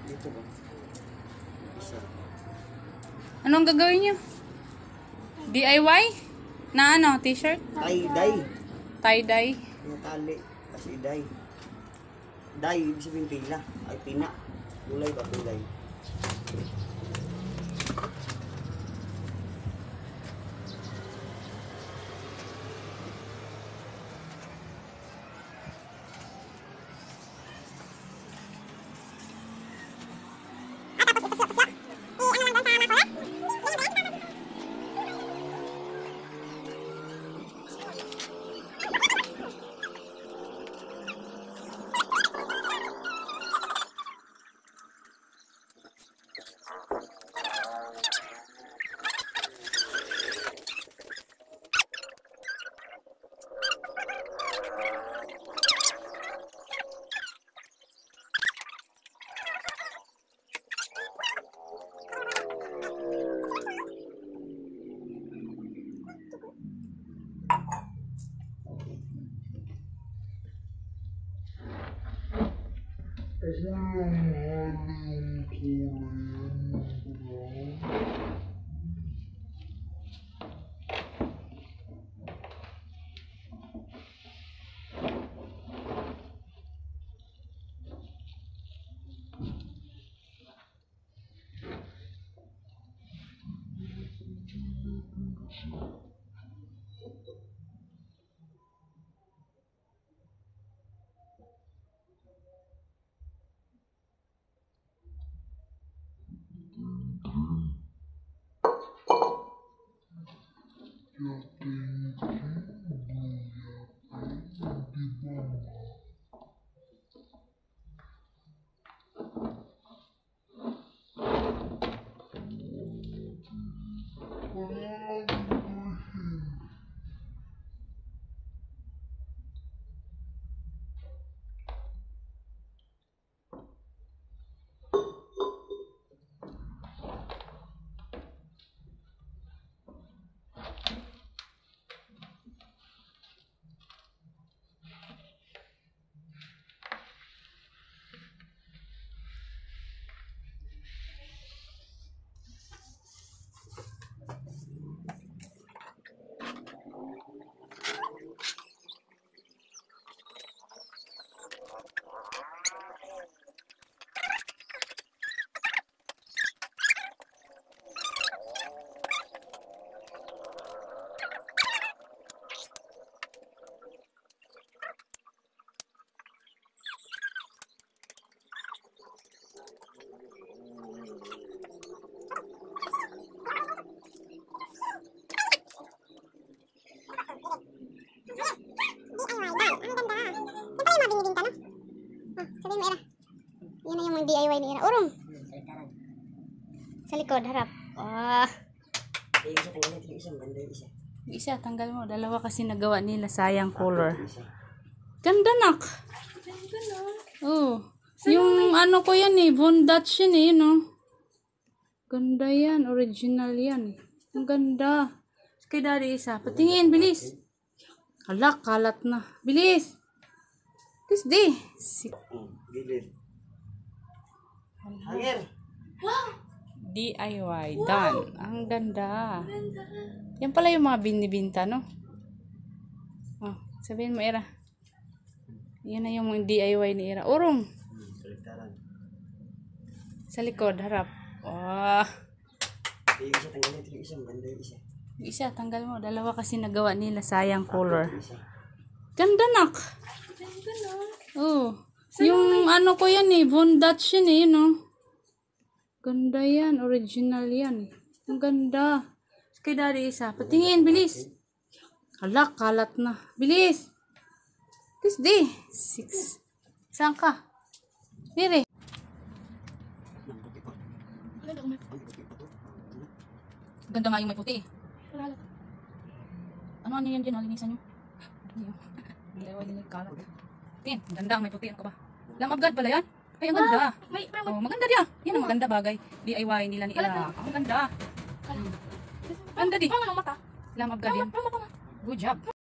Dito ba? Isa. Anong gagawin nyo? DIY? Na ano? T-shirt? Tie-dye. Tie-dye? Yung tali. Kasi dye. Dye, ibig sabihin pila. Ay, pina. Kulay ba? Kulay. DIY ni Ira. Urong. Sa likod, harap. Ah. Isa, tanggal mo. Dalawa kasi nagawa nila. Sayang color. Ganda, nak. Ganda, no? Oh. Yung ano ko yan eh. Von Dutch yan eh. Yun, oh. Ganda yan. Original yan. Ang ganda. Kay daddy isa. Patingin. Bilis. Hala, kalat na. Bilis. Bilis di. Gilid. Hanger. Wow! DIY. Done. Ang ganda. Yan pala yung mga binibinta, no? Oh, sabihin mo, Ira. Yan na yung mga DIY ni Ira. Urong. Sa likod, harap. Oh. Isa tanggalin. Isa banda. Isa. Isa, tanggal mo. Dalawa kasi nagawa nila. Sayang color. Ganda, nak. Ganda, no? Oh. Yung ano ko yan eh. Von Dutch yan eh. Yun, oh. Ganda yan. Original yan. Ang ganda. Kay daddy isa. Patingin. Bilis. Hala, kalat na. Bilis. Bilis di. 6. Saan ka? Dire. Ganda nga yung may puti. Ano yan dyan? Linisan nyo. Dalawa din yung kalat. Tin, ganda ang may puti. Ano ka ba? Lamabgad pala yan. Ay, ang ganda. Oh, maganda diya. Yan ang maganda bagay. DIY nila ni Ira. Ang ganda. Ganda di. Lamabgad yan. Good job.